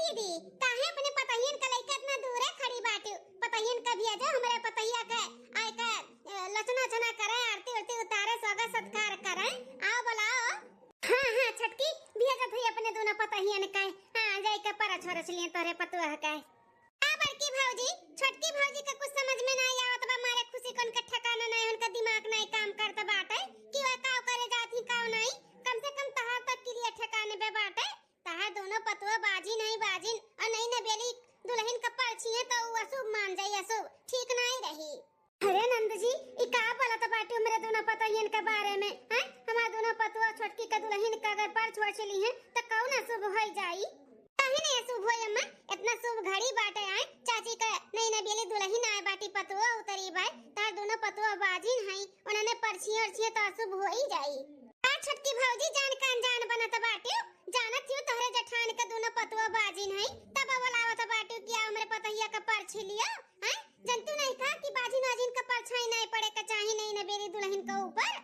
दीदी काहे अपने पतहियन का लइका इतना दूर है खड़ी बाटे। पतहियन का भी आ जा हमारे पतहिया का आए का लचना चना करे आरती उरती उतारे स्वागत सत्कार करे। आओ बुलाओ। हां छटकी भी आ जा भाई अपने दोनों पतहियन का। हां जाई का पर छोरा चलिए तोरे पतुआ का। आ बड़की भौजी छोटकी भौजी का कुछ समझ में नहीं आवत बा। मारे खुशी कोन का ठिकाना नहीं उनका दिमाग नहीं काम करता बाटे कि वा काव करे जाती काव नहीं। कम से कम तहार तक के लिए ठिकाने पे बाटे। तहार दोनों पतुआ बाजी नहीं बाजिन और नहीं न बेली दुल्हन का पर्ची है तो अशुभ मान जाई अशुभ ठीक नहीं रही। अरे नंद जी ई का बोला तो बाटे मेरे दोनों पतोहियन के बारे में हैं। हमार दोनों पतुआ छोटकी का दुल्हन का अगर पर छोड़ चली है तो कौन अशुभ हो जाई। काहे नहीं अशुभ होय अम्मा इतना शुभ घड़ी बाटे आए चाची का नहीं न बेली दुल्हन आए बाटी पतुआ उतरी बाय तार दोनों पतुआ बाजिन है उन्होंने पर्ची और छिए तो अशुभ हो ही जाई। आ छोटकी भौजी जान का अनजान बनत बाटे जानत हूं तोहरे जठान का दोनों पतुआ बाजिन है तब बोलावत बाटे कि आ हमरे पतहिया का पर्ची लिया हैं। जनतु नहीं था कि बाजिन आजिन का परछाई नहीं पड़े का चाहे नहीं न बेरी दुल्हन का ऊपर।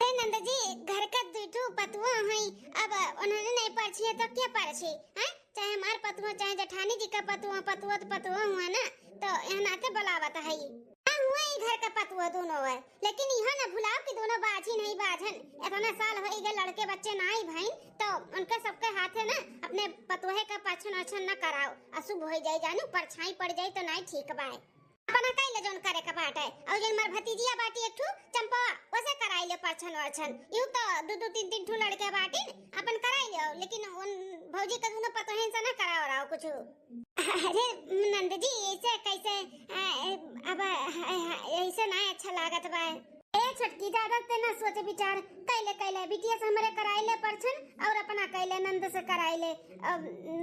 हे नंद जी घर का दुठो पतुआ है अब उन्होंने नहीं पर्ची है तो क्या पर्ची हैं। चाहे हमार पतुआ चाहे जठानी जी का पतुआ पतुआ तो पतुआ हुआ ना तो यहाँ नाते बुलावत है। हुआ ही घर का पतुआ दोनों है लेकिन यह न भुलाओ कि दोनों बाजी नहीं बाजन। इतना साल हो गए लड़के बच्चे ना ही भाई तो उनके सबके हाथ है ना अपने पतुहे का पाछन अछन न कराओ अशुभ हो जाए जानू परछाई पड़ जाए तो नहीं ठीक बाय। अपना कैले जोन करे का बाट है और जो मार भतीजिया बाटी एक ठू चंपा वैसे कराई ले परछन वरछन यूं तो दो तीन तीन ठू लड़के बाटी अपन कराई ले लेकिन उन भौजी का दोनों पतोहन से ना कराओ रहा कुछ। अरे नंद जी ऐसे कैसे अब ऐसे ना अच्छा लागत बा। ए छटकी ज्यादा ते ना सोचे विचार कैले बिटिया से हमरे कराइले परछन और अपना कैले नंद से कराइले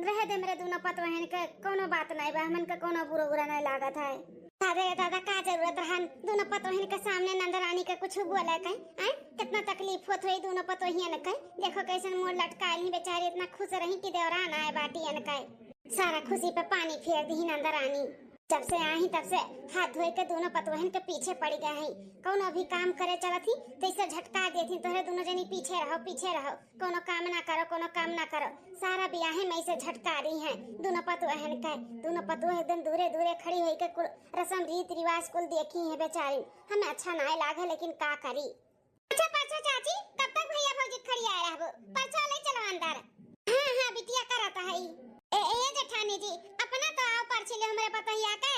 रह दे मेरे दोनों पतवहन के कोनो बात नहीं बा हमन के कोनो बुरा नहीं लागत है। दादा का जरूरत रहन दोनों पतवहन के सामने नंद रानी के कुछ बोले कहीं हैं कितना तकलीफ होत होई दोनों पतवहियन के। देखो कैसन मोर लटकाइल ही बेचारी इतना खुश रही कि देवरान आए बाटियन के सारा खुशी पे पानी फेर दी नंद रानी। जब से आई तब से हाथ धोए के दोनों पतवहन के पीछे पड़ गए हैं। कौन अभी काम करे चलत ही तैसे झटका देती तोरे दोनों जनी पीछे रहो कोनो काम ना करो सारा ब्याहे में से झटका रही हैं दोनों पतवहन के। दोनों पतुआ एकदम दूरे खड़ी होई के रस्म रीत रिवाज कुल देखी है बेचारी हमें अच्छा ना लागे लेकिन का करी। अच्छा परछा चाची कब तक भैया भौजी खड़ी आए रहबो परछा ले चलो अंदर। हां बिटिया करता है ए जेठानी जी अपना तो आओ पर्ची ले हमरे पतहिया के।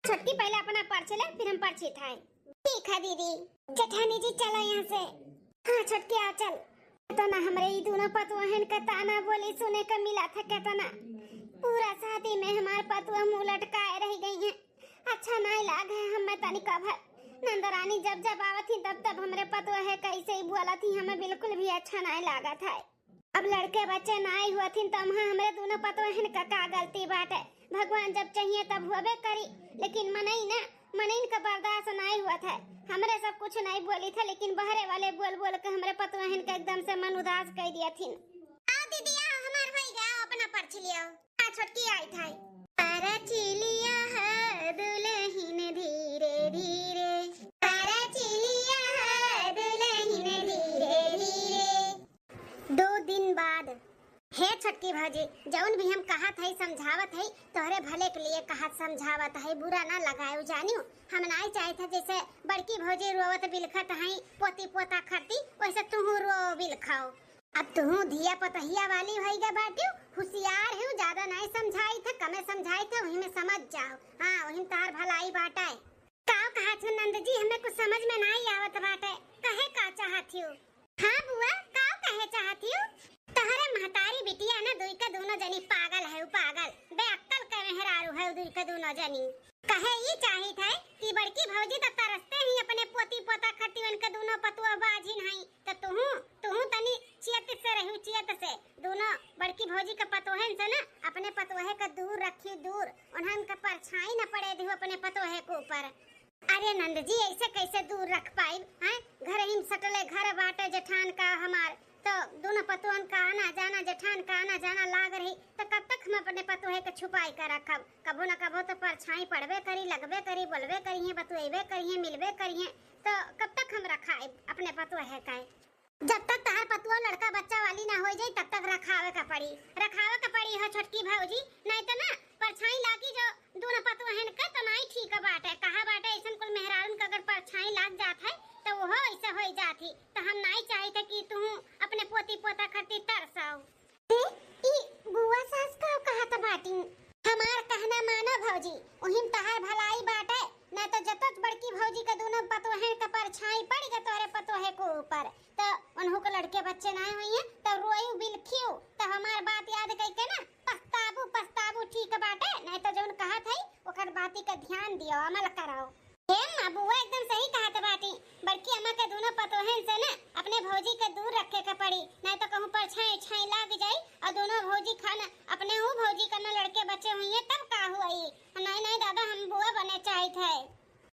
छटकी पहले अपना पर्ची ले फिर हम पर्ची थाए। ठीक है दीदी जेठानी जी चलो यहाँ से। हाँ छटकी आ चल। तो ना हमरे ई दोनों पतुहन का ताना बोली सुने का मिला था कहता ना पूरा शादी में हमारे पतुआ मुंह लटकाए रह गई हैं। अच्छा नहीं लागे हमें तनिका भर नंदरानी जब आवत थी तब हमरे पतुआ है कैसे ही बोला थी हमें बिल्कुल भी अच्छा नहीं लगा था। अब लड़के बच्चे नाई हुआ थी तो हमरे दोनों पतवहन का गलती बात है। भगवान जब चाहिए तब होबे करी लेकिन मनई का बर्दाश्त नहीं हुआ था। हमरे सब कुछ नहीं बोली था लेकिन बहरे वाले बोल के हमरे पतवहन का एकदम से मन उदास कर दिया थी। आओ दीदी आओ हमार भाई गया अपना पर्ची लियो। आ छोटकी आई था पर्ची लिया है दुल्हन धीरे धीरे पर्ची लिया है दुल्हन धीरे धीरे। 2 दिन बाद हे छटकी भाजी जौन भी हम कहत है समझावत है तोहरे भले के लिए कहत समझावत है बुरा ना लगायो जानियो। हम नहीं चाहे था जैसे बड़की भौजी रोवत बिलखत है पोती पोता खरती वैसे तू रो बिलखाओ। अब तू धिया पतहिया वाली भई गे बाटियो होशियार है ज्यादा नहीं समझाई था कमे समझाई था वही में समझ जाओ। हां वही तार भलाई बाटे का कहा छ नंद जी हमें कुछ समझ में नहीं आवत बाटे कहे का चाहती हो। हां बुआ का कहे चाहती हो तहरे महतारी बिटिया ना दुई का दोनों जनी पागल है पागल बेअक्कल के मेहरारू है दुई का दोनों जनी। कहे ये चाहिए था कि बड़की भौजी तो तरसते ही अपने पोती पोता खतीवन के दोनों पतुआ बाजिन है तो तू तनी चियत से रहू चियत से दोनों बड़की भौजी का पतोहन से ना अपने पतोहे का दूर रखी दूर उन्हन का परछाई न पड़े दिहो अपने पतोहे के ऊपर। अरे नंद जी ऐसे कैसे दूर रख पाई हैं घर ही सटले घर बाटे जेठान का हमार तो दोनों पतोहन का आना जाना जेठान का आना जाना लाग रही तो कब तक हम अपने पतोहे के छुपाई कर रखब। कबो न कबो तो परछाई पड़बे करी लगबे करी बोलबे करिए बतुएबे करिए मिलबे करिए तो कब तक हम रखाए अपने पतोहे का। जब तक तार पतुआ लड़का बच्चा वाली ना हो जाए तब तक रखावे का पड़ी है छोटकी भौजी, नहीं तो ना परछाई लागी जो दोनों पतुआ हन का तो नहीं ठीक बाटे। कहा बाटे ऐसन कुल मेहरारून का अगर परछाई लाग जात है तो वो ऐसा हो जाती। तो हम नहीं चाहते कि तू अपने पोती पोता खरती तरसाओ। ई बुआ सास का कहा था बाटी, हमार कहना मानो भौजी, ओहिम तहार भलाई बाटे। न तो जतच बड़की भौजी का दोनों पतोहे का परछाई पड़ गए तोरे पतोहे को ऊपर, तो उन्हों के लड़के बच्चे ना हुए तो रोयू बिलखियो। तो हमार बात याद करके ना पछताबू ठीक बाटे। नहीं तो जोन कहा था ओकर बाती का ध्यान दियो, अमल कराओ। हे बुआ एकदम सही कहा था बाटी, बड़की अम्मा के दोनों पतोहन से ना अपने भौजी के दूर रखे का पड़ी। नहीं तो कहूं परछाई छाई लाग जाई और दोनों भौजी खाना अपने हूं भौजी का ना लड़के बच्चे हुए तब का हुई। नहीं दादा हम बुआ बने चाहते है।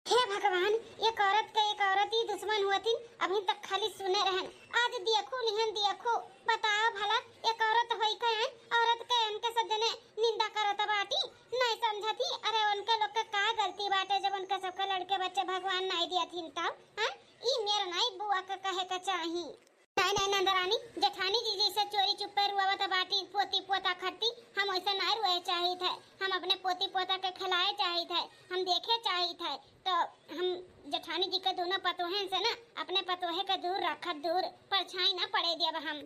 हे भगवान, एक औरत के एक औरत ही दुश्मन हुआ थी, अभी तक खाली सुने रहन। आज देखो निहन देखो, बताओ भला एक औरत होई के औरत के उनके सजने निंदा करत बाटी, नहीं समझती। अरे उनके लोग के का गलती बाटे जब उनके सबके लड़के बच्चे भगवान नहीं दिया थी तब। हां ई मेरा नहीं बुआ का कहे का चाही। नहीं नंदरानी जेठानी जी जैसे चोरी चुप्पे रुआवत बाटी पोती पोता खट्टी, हम वैसे नहीं रुए चाहिए थे। हम अपने पोती पोता के खिलाए चाहिए थे, हम देखे चाहिए थे। तो हम जेठानी जी के दोनों पतोहे से ना अपने पतोहे के दूर रखत, दूर परछाई ना पड़े दिया हम।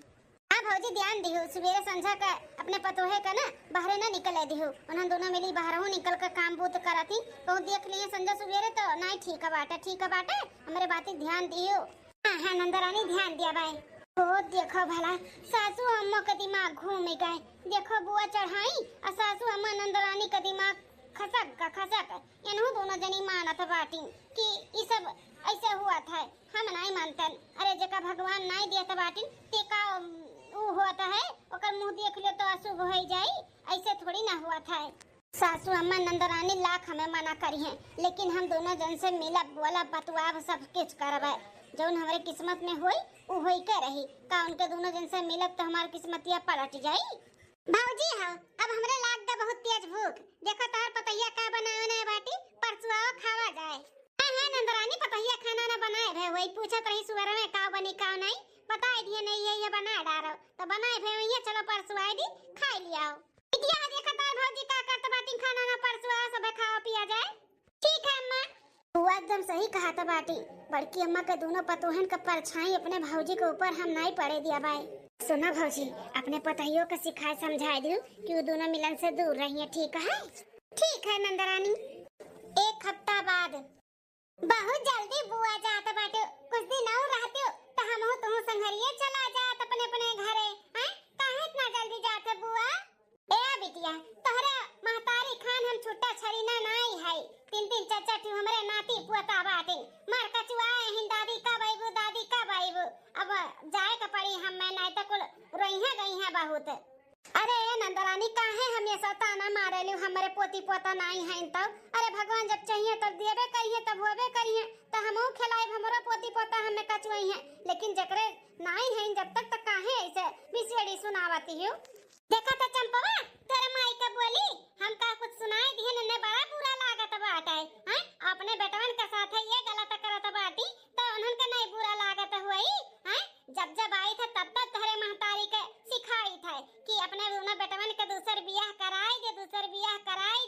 हां भौजी ध्यान दिहो, सवेरे संझा का अपने पतोहे का ना बाहर ना निकले दिहो। उन्हें दोनों मिली बाहर हो निकल के काम बूत करती तो देख लिए संझा सवेरे तो नहीं ठीक बाटे हमारे बात ध्यान दियो। हां नंदरानी ध्यान दिया भाई। ओ देखो भला सासू अम्मा का दिमाग घूम गए। देखो बुआ चढ़ाई और सासू अम्मा नंदरानी का दिमाग खसक इन्हों दोनों जनी मानत बाटी कि ये सब ऐसे हुआ था। हम नहीं मानतन। अरे जका भगवान नहीं दिया बाटी ते का ऊ होता है ओकर मुंह देख ले तो अशुभ हो जाई, ऐसे थोड़ी ना हुआ था। सासू अम्मा नंदरानी लाख हमें मना करी हैं, लेकिन हम दोनों जन से मिला बोला बतुआब सब कुछ करबे। जौन हमारे किस्मत में होई उ होई के रही। का उनके दोनों जन से मिलब तो हमार किस्मतिया पलट जाई। भौजी हो अब हमरे लाग दा बहुत तेज भूख। देखो तार पतैया का बनावे ना बाटी परसुआ खावा जाए। हां नंदरानी पतैया खाना ना बनाए भे, वही पूछत रही सुअर में का बनी का नहीं बताई दिए नहीं ये बना डारो तो बनाए भे ये चलो परसुआ दी खा लियाओ। इतिया देखो तार भौजी का करत बाटी खाना ना परसुआ सब खाओ पिया जाए। ठीक है अम्मा। बुआ एकदम सही कहा था बाटी, बड़की अम्मा के दोनों पतोहन का परछाई अपने भौजी के ऊपर हम नहीं पड़े दिया भाई। सुना भौजी अपने पतोहियों को सिखाए समझाए दियो कि वो दोनों मिलन से दूर रहिए, ठीक है? ठीक है नंदरानी। एक हफ्ता बाद बहुत जल्दी बुआ जात बाटे, कुछ दिन और रहते तो हम हो तुम संघरिए चला जात अपने अपने घरे। हैं काहे इतना जल्दी जाते बुआ? ए बिटिया तोहरे महतारी खान हम छुट्टा छरी ना नहीं है। तीन चाचा तू हमरे नाती पोता बाटे मार कचुआए हिन दादी का बाईबू अब जाए का पड़ी हम मैं नहीं तो कुल रोइहा गई है बहुत। अरे नंदरानी काहे हम ये सताना मारे लियो हमरे पोती पोता नहीं है तब। अरे भगवान जब चाहिए तब देबे करिए तब होबे करिए तो हमहु खिलाए हमरो पोती पोता हमें कचुआई है, लेकिन जकरे नहीं है जब तक काहे ऐसे बिसड़ी सुनावती हो। देखा तो चंपवा तेरे माई का बोली हम का कुछ सुनाई दिए ने बड़ा बुरा लागत बाटे। हैं अपने बेटवन के साथ ये गलत करत बाटी तो उन्हन के नहीं बुरा लागत हुई। हैं जब आई था तब तक तहरे महतारी के सिखाई था कि अपने उन बेटवन के दूसर बियाह कराई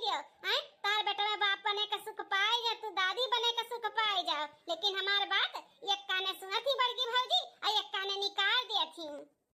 दे। हैं तार बेटवा बाप बने का सुख पाए जा तू दादी बने का सुख पाए जाओ, लेकिन हमार बात एक काने सुनती बड़की भौजी और एक काने निकाल देती।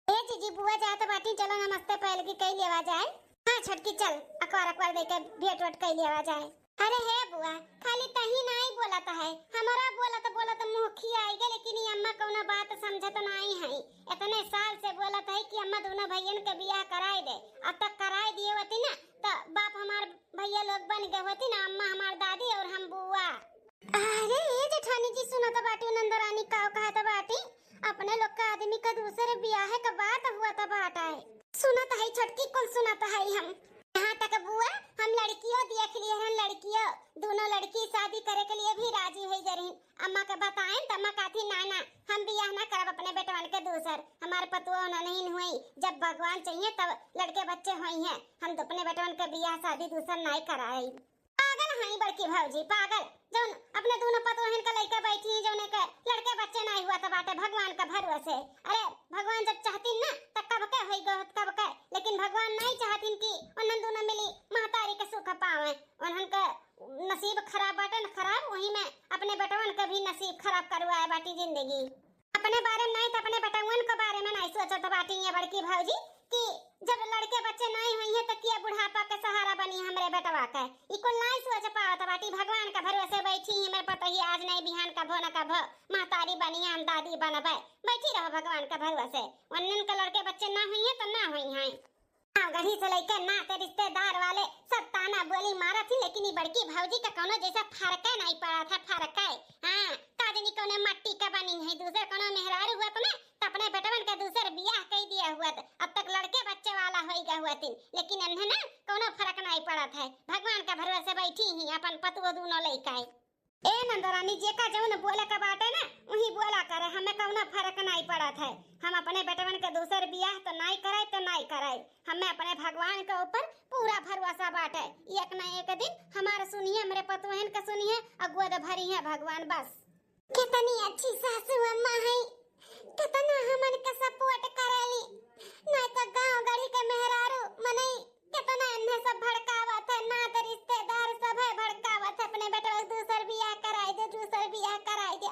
ए जीजी बुआ जाए तो बाटी चलो नमस्ते पहले की कई लेवा जाए। हां छटकी चल अकवार देके भेंट वट कई लेवा जाए। अरे हे बुआ खाली तही नहीं बोलत है, हमारा बोलत मुंह खियाई गए, लेकिन ये अम्मा कौनो बात समझत नहीं है। इतने साल से बोलत है कि अम्मा दोनों भैयन के बियाह कराई दे, अब तक कराई दिए होती ना तो बाप हमार भैया लोग बन गए होती ना, अम्मा हमार दादी और हम बुआ। अरे ये जेठानी जी सुना तो बाटी नंदरानी का कहा था बाटी अपने लोग का आदमी का दूसरे ब्याह का बात हुआ था बाटा है। सुना तो है छटकी कौन सुना तो है हम यहाँ तक बुआ हम लड़कियों देख लिए हैं, लड़कियों दोनों लड़की शादी करे के लिए भी राजी हुई जरी। अम्मा के बताएं तो अम्मा कहती ना हम बियाह ना करब अपने बेटवन के दूसर, हमारे पतुआ नहीं हुई, जब भगवान चाहिए तब लड़के बच्चे हुई हैं, हम तो अपने बेटवन के बियाह शादी दूसर नहीं कराई। पागल हैं बड़की भौजी पागल जौन अपने दोनों पतोहन का लड़का बैठी जौन के लड़के बच्चे नहीं हुआ तो बाटे भगवान का भरोसे। अरे भगवान जब चाहतीन ना तब कब के होई गो कब के, लेकिन भगवान नहीं चाहतीन कि उन्हन दोनों मिली महतारी के सुख पावे। उन्हन का नसीब खराब बाटे न खराब, वही में अपने बेटवन का भी नसीब खराब करवाए बाटी जिंदगी। अपने बारे में नहीं तो अपने बेटवन के बारे में नहीं सोचत बाटी ये बड़की भौजी कि जब लड़के बच्चे नहीं हुई है तो किया बुढ़ापा के सहारा बनी हमरे बेटवा के। इको नहीं सोच पावत बाटी भगवान का भरोसे बैठी है। मेरे पता ही आज नहीं बिहान का भो न का भो महतारी बनी हम दादी बनबे, बैठी रहो भगवान का भरोसे। उन्नन के लड़के बच्चे ना हुई है तो ना हुई हैं। गढ़ी से लेकर नाते रिश्तेदार वाले सब ताना बोली मारा थी, लेकिन ये बड़की भौजी का कोनो जैसा फर्क नहीं पड़ा था। फर्क है हां काजनी कोनो मट्टी का बनी है, दूसरे कोनो मेहरारू हुआ तो ना तो अपने बेटवन का दूसर बियाह कई दिया हुआ था। अब तक लड़के बच्चे वाला होई गया हुआ थी, लेकिन इन्हें ना कोनो फर्क नहीं पड़ा था। भगवान का भरोसे बैठी ही अपन पतुओ दोनों लइका ए नंदरानी जे का जौन बोले का बाटे ना वही बोला करे, हमें कोनो फर्क नहीं पड़ा था। हम अपने बेटवन के दूसर बियाह तो नहीं कराए तो नहीं कराए, हमें अपने भगवान के ऊपर पूरा भरोसा बाटे। एक ना एक दिन हमारे सुनिए, हमरे पतोहन का सुनिए और गोद भरी है भगवान। बस कितनी अच्छी सासू अम्मा है, कितना हमन के सपोर्ट करेली। नहीं तो गांव गड़ी के मेहरारू मने कितना इन्हें सब भड़कावत है, ना तो रिश्तेदार सब है भड़कावत है अपने बेटा दूसर बियाह कराई दे दूसर बियाह कराई दे।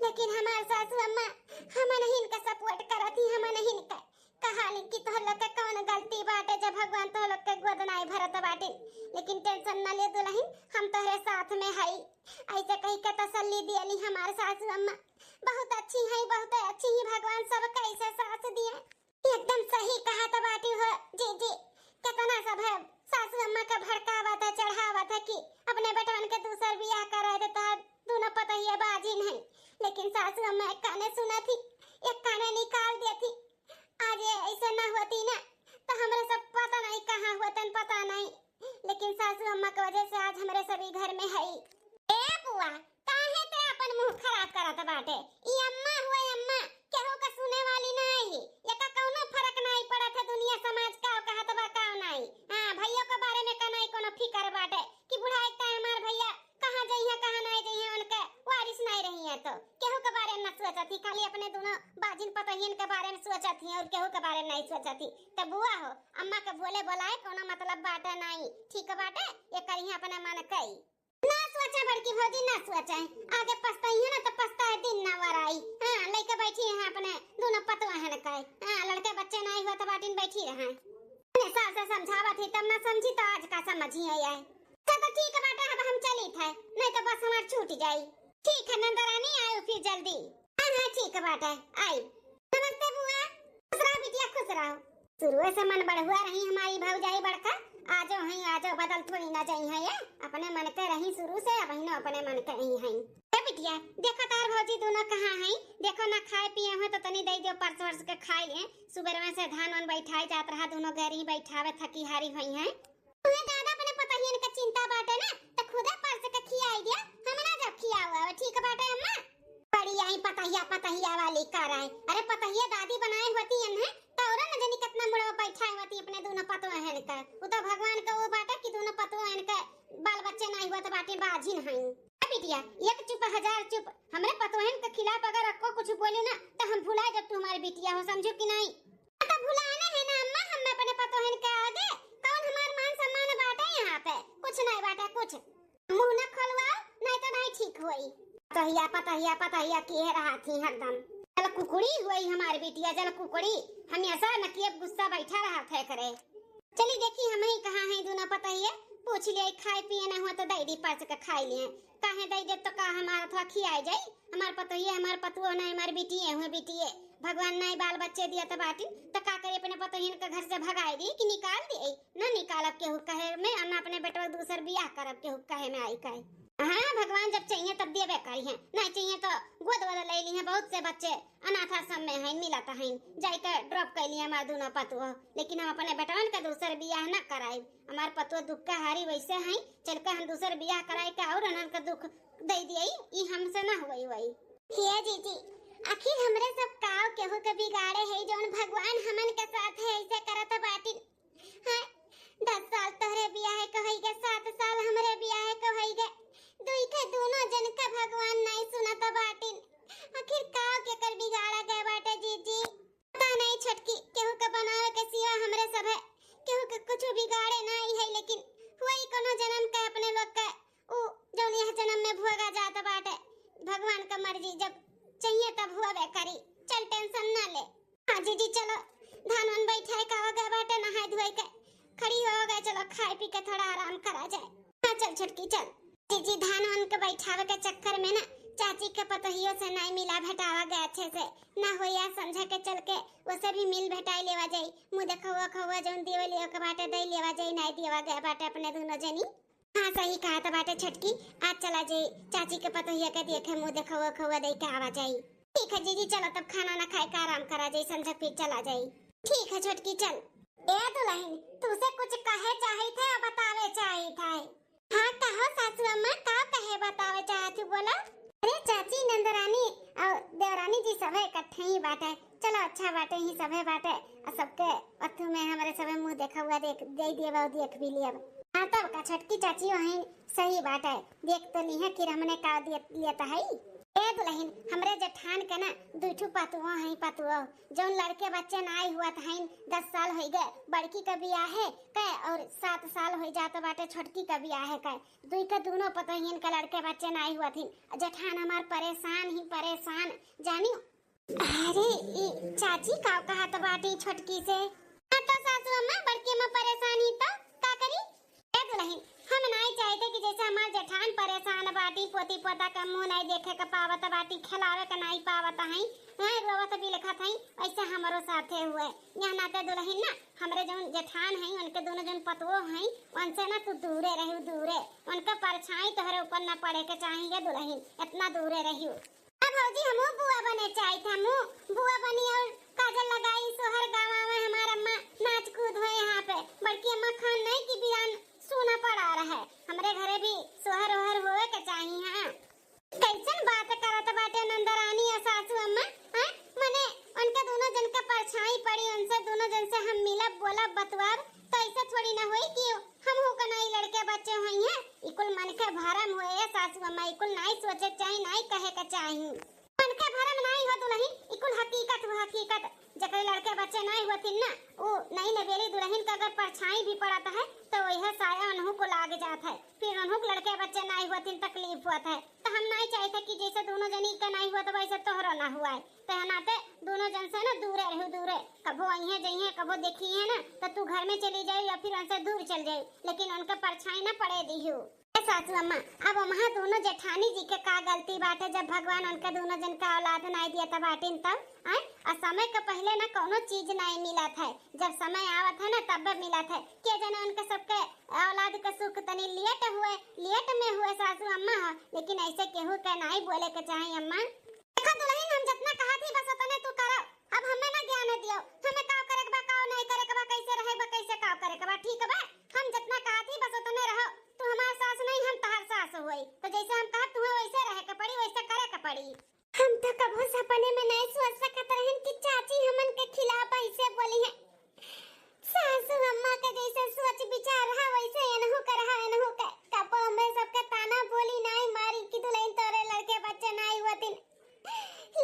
लेकिन हमार सासू अम्मा हम नहीं इनका सपोर्ट करती, हम नहीं इनका कहानी कि तो लोग के कौन गलती बाटे जब भगवान तो लोग के गोद नहीं भरत बाटे। लेकिन टेंशन न ले दुल्हन, हम तोहरे साथ में हई। ऐसे कही के तसल्ली दियली हमार सासू अम्मा बहुत अच्छी है, बहुत अच्छी ही भगवान सबका ऐसे साथ दिए। एकदम सही कहा तो बाटी हो जी जी। कितना सब है सासू अम्मा का भड़कावा था चढ़ावा था कि अपने बेटवन के दूसर बियाह कराए देता दोनों पता ही बाजी नहीं। लेकिन सासू अम्मा एक काने सुना थी एक काने निकाल दी थी। आज ऐसे ना होती ना तो हमारे सब पता नहीं कहाँ होतन पता नहीं, लेकिन सासू अम्मा की वजह से आज हमारे सभी घर में है। ए बुआ काहे ते अपन मुंह खराब करत बाटे? ई अम्मा हुए अम्मा केहू का सुने वाली नहीं, एका कौनो फर्क नहीं पड़त है दुनिया समाज का कहत बा का नहीं। हां भैया के बारे में का नहीं कोनो फिकर बाटे कि बुढ़ा एक हमार भैया कहां जइहे कहां नहीं जइहे, उनके वारिस नहीं रही है तो केहू के बारे में न सोचत ही, खाली अपने दोनों बाजिन पतहिन के बारे में सोचत ही और केहू के बारे में नहीं सोचत ही। त बुआ हो अम्मा के बोले बोलाए कोनो मतलब बाटे नहीं, ठीक बाटे ये करिए अपने मन कई ना सोचा बड़की भौजी ना सोचा आगे पछताई है ना तो पछताए दिन ना वराई। हां लइका बैठी है अपने दोनों पतवा है न कई। हां लड़के बच्चे नहीं हुआ तो बाटिन बैठी रहे ने सास से समझावा थी तब ना समझी तो आज का समझी है। तो ठीक बाटे अब हम चली थे नहीं तो बस हमार छूट जाई। ठीक है नंदरानी आयो फिर जल्दी। हां ठीक बाटे आई। नमस्ते बुआ, खुश रहो बिटिया खुश रहो। शुरू से मन बढ़ुआ रही हमारी भौजाई बड़का, आजो हैं आजो बदल थोड़ी ना जाई है ये अपने मन के रही शुरू से अब ही अपने मन के ही हैं। ए बिटिया देखो तार भौजी दोनों कहां हैं, देखो ना खाए पिए हो तो तनी दे दो परस वर्ष के खाई ले। सुबह में से धान वन बैठाई जात रहा दोनों गरी बैठावे थकी हारी हुई हैं। तुम्हें दादा अपने पता ही इनका चिंता बाटे ना तो खुदा परस के खियाई दिया, हमरा जब खियावा ठीक बाटे अम्मा। बड़ी आई पतहिया वाली कर आए। अरे पतहिया दादी बनाए होती है तो और न जानी कितना मुड़वा बैठाई होती अपने दोनों पतवा है का। वो तो भगवान का वो बाटे कि दोनों पतवा है का बाल बच्चे नहीं हुआ तो बाटे बाजिन हैं। बिटिया एक चुप हजार चुप, हमरे पतोहन के खिलाफ अगर आपको कुछ बोले ना तो हम भुला जब तू हमारी बिटिया हो, समझो कि नहीं? तो भुलाना है ना अम्मा, हम अपने पतोहन के आगे कौन हमार मान सम्मान बाटे यहाँ पे? कुछ नहीं बाटे कुछ, मुंह न खोलवाओ नहीं तो नहीं ठीक होई। पतहिया की रहा थी हरदम जल कुकुड़ी हुई हमारी बिटिया, जल कुकुड़ी हमेशा नकियब गुस्सा बैठा रहा थे करे। चली देखी हम ही कहाँ हैं दोनों पतहिया, पूछ लिए खाए पिए न हुआ तो दैदी परस के खाई लिए काहे दे दे तो का हमारा थोड़ा खियाई जाई। हमार पतोहिया हमार पतुओ नहीं हमार बिटिए हुए बिटिए, भगवान नहीं बाल बच्चे दिया तो बाटी तो का करे अपने पतोहिन के घर से भगाई दी कि निकाल दी ना निकालब के हुक्का है में अन्ना अपने बेटा दूसर बियाह करब के हुक्का है में आई कहे। हाँ भगवान जब चाहिए तब देवे करी है, नहीं चाहिए तो गोद वाला ले ली है। बहुत से बच्चे अनाथ आश्रम में हैं मिलता हैं जाकर ड्रॉप कर लिए हमारे दोनों पतुओ, लेकिन हम अपने बेटवन का दूसर बियाह न कराए। हमारे पतुओ दुख का हारी वैसे हैं चल कर हम दूसर बियाह कराए का और अनन का दुख दे दिए ई हमसे ना हुई वही। हे जीजी आखिर हमरे सब काव केहू के बिगाड़े है जोन भगवान हमन के साथ है ऐसे करत बाटी। हां 10 साल तोहरे बियाह के होई गे, 7 साल हमरे बियाह के होई गे, जाए, चलो खाए पी के थोड़ा आराम करा जाए। हाँ चल छोटकी चल। जीजी धान वान के बैठावे के चक्कर में ना चाची के पतोहियों से नहीं मिला भेटावा गया अच्छे से ना हो या समझा के चल के उसे भी मिल भेटाई लेवा जाई। मुँह देखवा खवा जौन देवे लियो के बाटे दई लेवा जाई, नहीं देवा गया बाटे अपने दोनों जनी। हाँ सही कहा तो बाटे छटकी, आज चला जाई चाची के पतोहिया के देखे मुँह देखवा खवा दई के आवा जाई। ठीक है जीजी चलो तब खाना ना खाए का आराम करा जाई, समझा फिर चला जाई। ठीक है छोटकी चल। ए दुल्हन तुसे कुछ कहे चाही थे या बतावे चाही था? हाँ कहो सासू अम्मा, का कहे बतावे चाहे तू बोला? अरे चाची नंदरानी और देवरानी जी सबे इकट्ठे ही बाटे, चलो अच्छा बाटे ही सबे बाटे और सबके अथु में हमारे सबे मुंह देखा हुआ देख दे दिया देख भी लिया। हाँ तब का छटकी चाची वहीं सही बात है, देख तो नहीं है कि हमने का लिया था है। ए दुल्हन हमरे जेठान के ना दुठू पतुआ है पतुआ जौन लड़के बच्चे ना आई हुआ था 10 साल हो गए, बड़की का बियाह है के और 7 साल हो जाते बाटे छोटकी का बियाह है के, दुई का दोनों पतोहिन के लड़के बच्चे ना आई हुआ थी। जेठान हमार परेशान ही परेशान जानी। अरे चाची का कहा तो बाटी छोटकी से? हाँ तो सासू अम्मा बड़की में परेशान ही तो का करी? ए दुल्हन हम नहीं चाहते कि जैसे हमार जेठान परेशान बाटी पोती पोता का मुंह नहीं देखे का पावत बाटी, खिलावे का नहीं पावत है, रोवत भी लिखत है, ऐसे हमारो साथे हुए। यहाँ नाते दुल्हन ना हमरे जो जेठान है उनके दोनों जन पतवो हैं उनसे ना तू दूरे रही, दूरे उनका परछाई तोहरे ऊपर ना पड़े के चाहिए दुल्हन, इतना दूरे रही। अब भौजी हमू बुआ बने चाहिए था, हमू बुआ बनी और काजल लगाई सोहर गाँव में हमारा अम्मा नाच कूद हुए यहाँ पे। बड़की अम्मा खान नहीं की बियान सुना पड़ा रहा है, हमरे घरे भी सोहर ओहर होवे के चाहिए। हाँ कैसन बात करत बाटे नंदरानी और सासू अम्मा? हाँ मने उनके दोनों जन का परछाई पड़ी, उनसे दोनों जन से हम मिलब बोलब बतवाब तो ऐसा थोड़ी ना होई कि हम हो का नहीं लड़के बच्चे हुई हैं। इकुल मन के भरम हुए सासू अम्मा, इकुल नहीं सोचे चाहिए नहीं कहे के चाहिए। मन के भरम नहीं हो दुल्हन, इकुल हकीकत वो हकीकत जकरे लड़के बच्चे नहीं होती ना वो नहीं नवेली दुल्हन का अगर परछाई भी पड़ता है तो वही साया उन्हों को लाग जाता है, फिर उन्हों लड़के बच्चे नहीं होती तकलीफ होता है। तो हम नहीं चाहते कि जैसे दोनों जनी का नहीं हुआ तो वैसे तोहरो ना हुआ है, तो नाते दोनों जन से ना दूरे रहो, दूरे कबो अइहे जइहे कबो देखिए ना तो तू घर में चली जाए या फिर उनसे दूर चल जाए, लेकिन उनका परछाई ना पड़े दियो। सासू अम्मा अब वहाँ दोनों जेठानी जी के का गलती बात है, जब भगवान उनका दोनों जन का औलाद नहीं दिया था बाटिन तब आए और समय के पहले ना कोनो चीज नहीं मिला था, जब समय आवा था ना तब मिला था। क्या जाने उनके सबके औलाद का सुख तनी लेट में हुए सासू अम्मा, लेकिन ऐसे केहू के नहीं बोले के चाहिए अम्मा। देखो दुल्हन हम जितना कहा थी बस उतने तू करो, अब हमें ना ज्ञान दियो, हमें का करे के बा का नहीं करे के बा, कैसे रहे बा कैसे का करे के बा, ठीक है बा? हम जितना कहा थी बस उतने रहो, तू हमार सास नहीं हम तहार सास होई, तो जैसे हम कहा तुम्हें वैसे रहे के पड़ी वैसे करे के पड़ी। हम तो कबो सपने में नहीं सोच सकत रहन कि चाची हमन के खिलाफ ऐसे बोली है। सासू अम्मा के जैसे सोच विचार रहा वैसे एनहु कर रहा एनहु के कबो हमें सबके ताना बोली नहीं मारी कि दुल्हन तोरे लड़के बच्चे नहीं होतिन,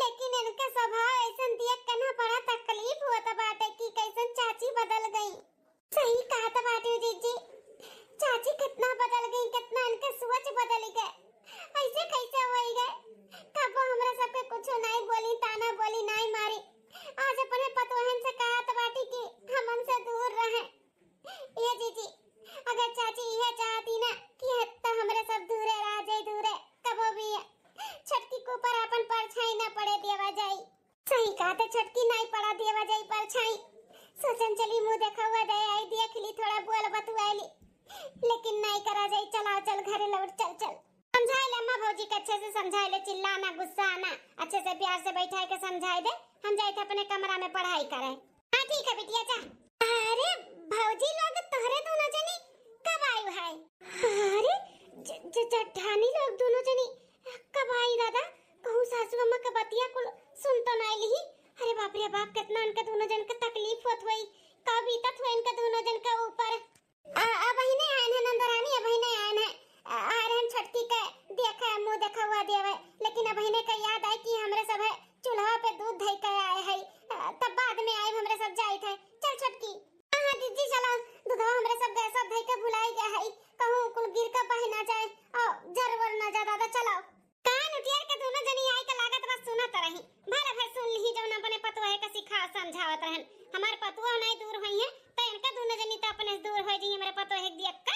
लेकिन इनका स्वभाव ऐसा देख के ना बड़ा तकलीफ होता बाटे कि कैसन चाची बदल गई। सही कहा था बाटी जीजी, चाची कितना बदल गई, कितना इनके सोच बदल गए, ऐसे कैसे हो गए? कब हमरा सबके कुछ नहीं बोली ताना बोली नहीं मारी, आज अपने पतोहन से कहा तो बाटी कि हम उनसे दूर रहे। ये जीजी अगर चाची यह चाहती ना कि तो हमरे सब दूरे रह जाए, दूरे कबो भी छटकी को ऊपर अपन परछाई ना पड़े देवा जाई। सही कहा तो छटकी नहीं पड़ा देवा जाई परछाई, सोचन चली मुंह देखा हुआ दे आई देख ली थोड़ा बोल बतुआली, लेकिन नहीं करा जाए। चला चल घरे लौट चल चल समझाए ले अम्मा भौजी के अच्छे से समझाए ले, चिल्लाना गुस्सा आना अच्छे से प्यार से बैठाए के समझाए दे, हम जाए थे अपने कमरा में पढ़ाई करे। हाँ ठीक है बिटिया जा। अरे भौजी लोग तोहरे दोनों जनी कब आई है? अरे जेठानी लोग दोनों जनी कब आई दादा? कहूँ सासू अम्मा का बतिया को सुन तो नहीं ली। अरे बाप रे बाप कितना इनका दोनों जन का तकलीफ होत हुई, कब बीतत हुई इनका दोनों जन का ऊपर। अब ही नहीं आए हैं नंदरानी, अब ही नहीं आए हैं आ रहे हैं छटकी के देखा मुंह देखा हुआ देवे, लेकिन अब ही का याद आई कि हमरे सब चूल्हा पे दूध धई के आए हैं, तब बाद में आए हमरे सब जाए थे। चल छटकी हाँ दीदी चलो दूधवा हमरे सब गैस जी हमरा पतो है दिया का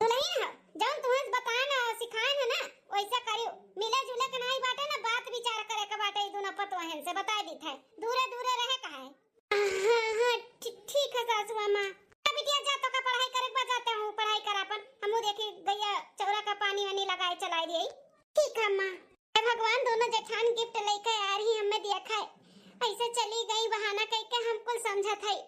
दुल्हन हो जौन तुम्हें बताए ना सिखाए ना वैसा करियो मिले जुले के नहीं बाटे ना बात विचार करे के बाटे दोनों पतो है से बता दी थे दूरे दूरे रहे का है। हां ठीक है सासू अम्मा बिटिया जा तो का पढ़ाई करे के जाते हूं पढ़ाई करापन हमहु देखी गैया चौरा का पानी वानी लगाए चलाई दी ठीक है अम्मा। भगवान दोनों जेठान गिफ्ट लेके आ रही हमें देखा है ऐसे चली गई बहाना कह के हमको समझा था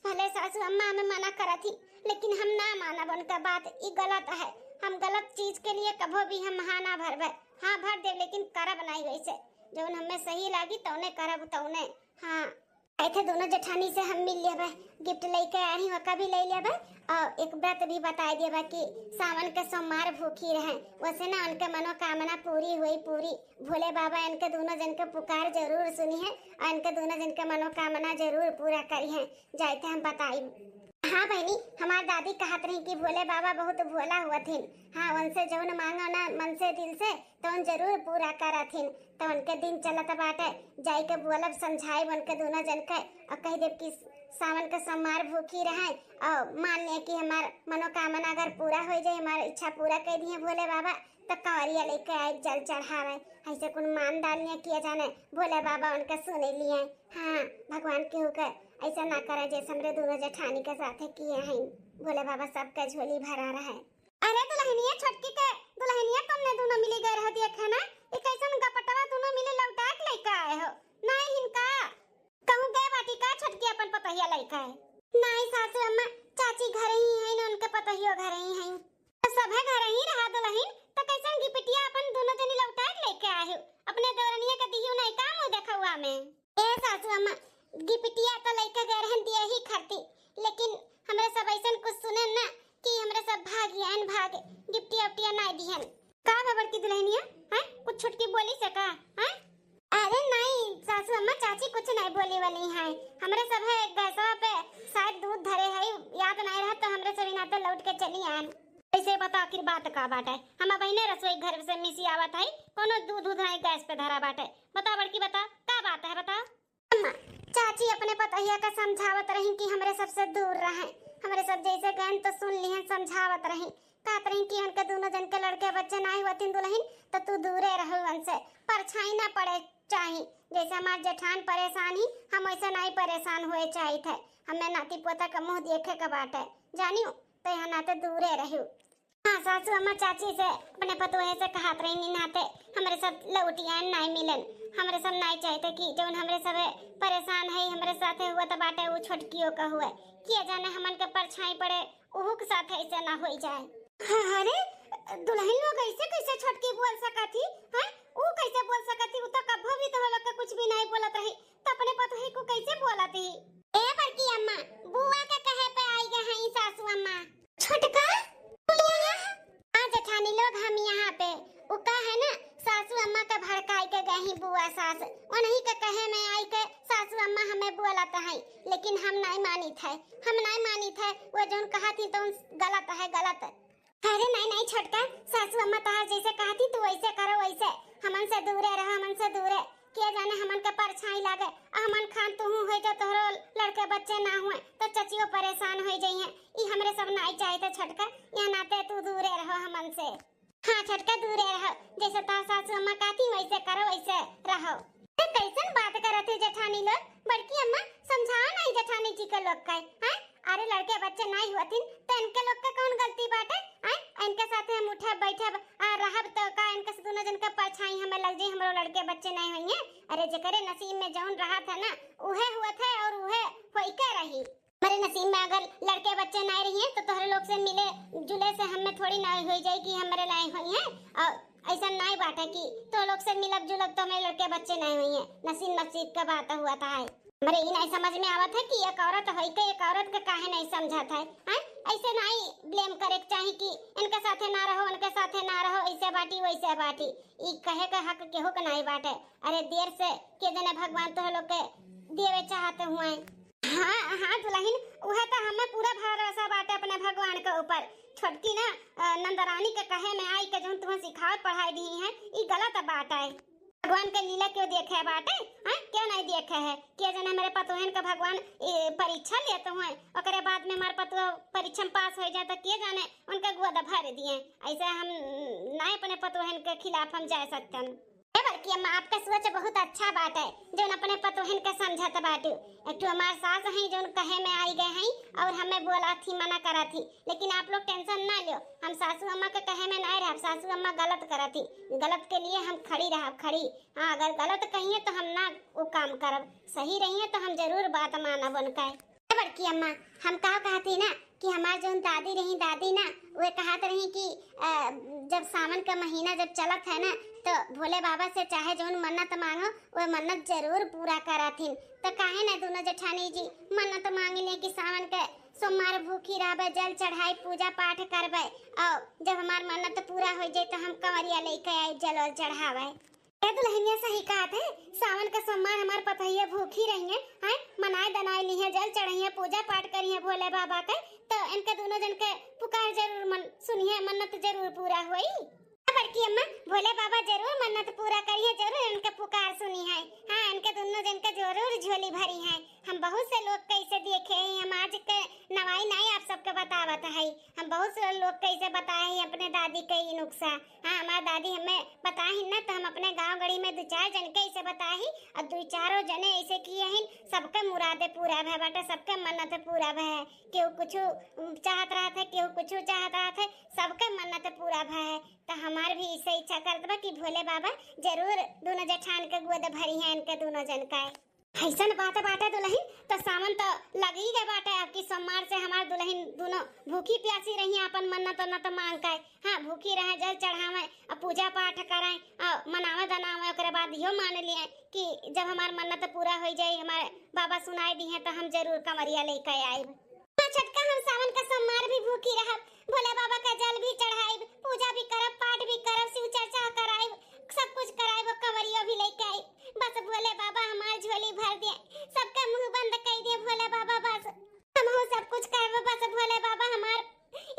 भले सासू अम्मा हमें मना करा थी लेकिन हम ना माना उनका बात ये गलत है। हम गलत चीज के लिए कभो भी हम हाँ ना भरबे हाँ भर दे लेकिन करब नहीं वैसे जो हमें सही लगी तौने करब तौने। हाँ ऐसे दोनों जेठानी से हम मिल लेबे गिफ्ट लेके आ रही वका भी ले लेबे और एक व्रत भी बता देबे कि सावन के सोमवार भूखी रहे वैसे ना उनके मनोकामना पूरी हुई पूरी भोले बाबा इनके दोनों जन के पुकार जरूर सुनी है और इनके दोनों जन के मनोकामना जरूर पूरा करी है जाते हम बताई। हाँ बहनी हमार दादी कहत रही कि भोले बाबा बहुत भोला हुआ थिन। हाँ उनसे जौन मांगो ना मन से दिल से तो उन जरूर पूरा करथिन तो उनके दिन चलत बाटे जाई के बोलब समझाए उनके दोनों जन के और कह देब कि सावन के सोमवार भूखी रहे और मान ले कि हमार मनोकामना अगर पूरा हो जाए हमार इच्छा पूरा कर दिए भोले बाबा तो कावरिया लेके आए जल चढ़ावे ऐसे कुछ मान डालने किया जाने भोले बाबा उनका सुने लिए। हाँ भगवान के होकर ऐसा ना करे जैसे हमरे दोनों जेठानी के साथ किए हैं भोले बाबा सबका झोली भरा रहा है। अरे दुल्हनिया छोटकी के दुल्हनिया तुमने दोनों मिली गए रहो देखे ना ये कैसन गपटवा दोनों मिले लौटा के लेके आए हो नहीं हिनका कहूं गए बाटी का छोटकी अपन पतहिया लेके आए नहीं सासू अम्मा चाची घर ही है ना उनके पतहियो घर ही है तो सब है घर ही रहा दुल्हन तो कैसन गिपटिया अपन दोनों जनी लौटा के लेके आए हो अपने देवरनिया के दियो नहीं काम हो देखा हुआ में ए सासू अम्मा गिपटिया तो लेके गए रहन दिया ही खरती लेकिन हमरे सब ऐसन कुछ सुने ना कि हमरे सब भागियान भागे गिफ्टिया उटिया नहीं दिहन का खबर की दुल्हनिया हैं कुछ छुटकी बोली से का हैं अरे नहीं सासू अम्मा चाची कुछ नहीं बोली वाली है हमरे सब है गैसवा पे शायद दूध धरे है याद नहीं रहा तो हमरे सब नाते लौट के चली आन ऐसे बता आखिर बात का बाटे हम बहिने रसोई घर से मिसी आवत है कोनो दूध नहीं गैस पे धरा बाटे बता बड़की बता का बात है बता। अम्मा चाची अपने पतहिया का समझावत रही कि हमरे सबसे दूर रहे हमरे सब जैसे गन तो सुन ली समझावत रही कहत रही कि उनके दोनों जन के लड़के बच्चे नहीं होतिन दुल्हन तो तू दूरे रहो उनसे परछाई ना पड़े चाहिए जैसे हमार जेठान परेशान ही हम ऐसे नहीं परेशान हुए चाहिए थे हमें नाती पोता का मुंह देखे का बाटे जानियो तो यहाँ नाते दूरे रहो। हाँ सासू अम्मा चाची से अपने पतोहे से कहत रही नाते हमरे सब लौटियान नहीं मिलन हमरे सब नहीं चाहते कि जौन हमरे सब परेशान है हमरे साथे हुआ तो बाटे वो छोटकियों का हुआ किया जाने हमन के परछाई पड़े ओहू के साथ ऐसे ना हो जाए। हाँ, अरे दुल्हन लोग ऐसे कैसे छोटकी बोल सकती हैं वो कैसे बोल सकती वो तो कभी भी तो लोग कुछ भी नहीं बोलत रही तो अपने पतोहे को कैसे बोलती ए बड़की अम्मा बुआ के कहे पे आई गए हैं सासू अम्मा छोटका हाँ जेठानी लोग हम यहाँ पे वो का है ना सासू अम्मा का भड़काई के गई बुआ सास उन्हीं के कहे में आई के सासू अम्मा हमें बोलता है लेकिन हम नहीं मानी थे वो जो कहा थी तो गलत है गलत। अरे नहीं छोटका सासू अम्मा तहार जैसे कहा थी तू वैसे करो वैसे हमन से दूरे रहो हमन से दूरे किया जाने हमन के परछाई लागे हमन खान तू हो जा तोहरो लड़के बच्चे ना हुए तो चचियो परेशान हो जाई है ई हमरे सब नहीं चाहिए छोटका यहाँ नाते तू दूरे रहो हमन से। हाँ छोटका दूरे रहो जैसे तार सासू अम्मा कहती वैसे करो वैसे रहो। कैसन बात करत है जेठानी लोग बड़की अम्मा समझाओ नहीं जेठानी जी के लोग का हैं अरे लड़के बच्चे नहीं होतिन तो इनके लोग का कौन गलती बात है हैं इनके साथ हम उठे बैठे रहब तो का इनके से दोनों जन का परछाई हमें लग जाई हमरो लड़के बच्चे नहीं होंगे अरे जेकरे नसीब में जौन रहा था ना उहे हुआ था और उहे होई के रही मेरे नसीब में अगर लड़के बच्चे नहीं रही तो तोहरे लोग से मिले जुले से हमें थोड़ी नहीं हो जाए कि हमारे नहीं हुई है और ऐसा नहीं बात है कि तो लोग से मिलब जुलब तो मेरे लड़के बच्चे नहीं हुई है नसीब का बात हुआ था है मेरे ये नहीं समझ में आवत है कि एक औरत है के एक औरत का काहे नहीं समझा था हैं ऐसे नहीं ब्लेम करे चाहिए कि इनके साथे ना रहो उनके साथे ना रहो ऐसे बाटी वैसे बाटी ई कहे का हक केहू का नहीं बाटे अरे देर से के जने भगवान तो लोग के देवे चाहते हुए। हाँ दुल्हन वह तो हमें पूरा भरोसा बाटे अपने भगवान के ऊपर छोटकी ना नंदरानी के कहे में आई के जो तुम्हें सिखावत पढ़ाई दी है ये गलत बात है भगवान के लीला क्यों देखे बाटे? हैं क्यों नहीं देखे है? के जने हमारे पतोहन का भगवान परीक्षा लेते हुए ओकरे बाद में हमारे पतो परीक्षा में पास हो जाए तो के जाने उनका गोद भर दिए। ऐसे हम नहीं अपने पतोहन के खिलाफ हम जा सकते हैं। बल्कि अम्मा आपका सोच बहुत अच्छा बात है जो अपने पतोहन के समझत बाटू। एक तो हमार सास हैं जो कहे में आई गए हैं और हमें बोला थी मना करा थी, लेकिन आप लोग टेंशन ना लो, हम सासू अम्मा के कहे में नहीं रह। सासू अम्मा गलत करा थी, गलत के लिए हम खड़ी रहा खड़ी। हाँ अगर गलत कहिए तो हम ना वो काम करब, सही रहिए तो हम जरूर बात मानब उनका। बल्कि अम्मा हम कहा कहती ना कि हमार जो दादी रही दादी ना वे कहत रही कि जब सावन का महीना जब चलत है ना तो भोले बाबा से चाहे जो मन्नत मांगो वो मन्नत जरूर पूरा कराथिन। तो काहे ना दोनों जेठानी जी मन्नत मांग लिए कि सावन के सोमवार भूखी रहबे, जल चढ़ाई, पूजा पाठ करबे और जब हमार मन्नत पूरा हो जाए तो हम कंवरिया लेके आए जल और चढ़ावे। दुल्हनिया सही कहा थे, सावन का सोमवार हमार पतैया भूखी रहिए, हैं मनाए दनाए लिए, जल चढ़िए, पूजा पाठ करिए भोले बाबा के, तो इनके दोनों जन के पुकार जरूर सुनिए, मन्नत जरूर पूरा होई। बड़की अम्मा भोले बाबा जरूर मन्नत पूरा करिए, जरूर इनके पुकार सुनी है। हाँ इनके दोनों जन के जरूर झोली भरी है। हम बहुत से लोग कैसे देखे हैं, हम आज के नवाई नहीं आप सबके बतावत है। हम बहुत से लोग कैसे बताए हैं अपने दादी के ये नुक्सा। हाँ हमारी दादी हमें बताई ना तो हम अपने गांव गड़ी में 2-4 जन के ऐसे बताई और 2-4 जने ऐसे किए हैं, सबके मुरादे पूरा भे बाटे, सबके मन्नत पूरा भे। केहू कुछ चाहत रहा था, केहू कुछ चाहत रहा था, सबके मन्नत पूरा भे। तो हमार भी इसे इच्छा करत बा कि भोले बाबा जरूर दोनों जेठान के गोद भरी है इनके दोनों जन का। ऐसा बात बाटे दुल्हन तो सावन तो लग ही गए बाटे आपकी सोमवार से हमार दुल्हन दोनों भूखी प्यासी रही अपन मन्नत तो मांग के। हाँ भूखी रहे, जल चढ़ावे और पूजा पाठ कराए और मनावे दनावे, ओकरे बाद यो मान लिए कि जब हमार मन्नत पूरा हो जाए हमारे बाबा सुनाई दी है तो हम जरूर कंवरिया लेके आए। छटका हम सावन का सोमवार भी भूखी रहब, भोले बाबा का जल भी चढ़ाइब, पूजा भी करब, पाठ भी करब, शिव चर्चा कराइब, सब कुछ कराइब, कंवरिया भी लेके आई। बस भोले बाबा हमार झोली भर दिए, सबका मुंह बंद कर दिए भोले बाबा, बस हम हो सब कुछ करब, बस भोले बाबा हमार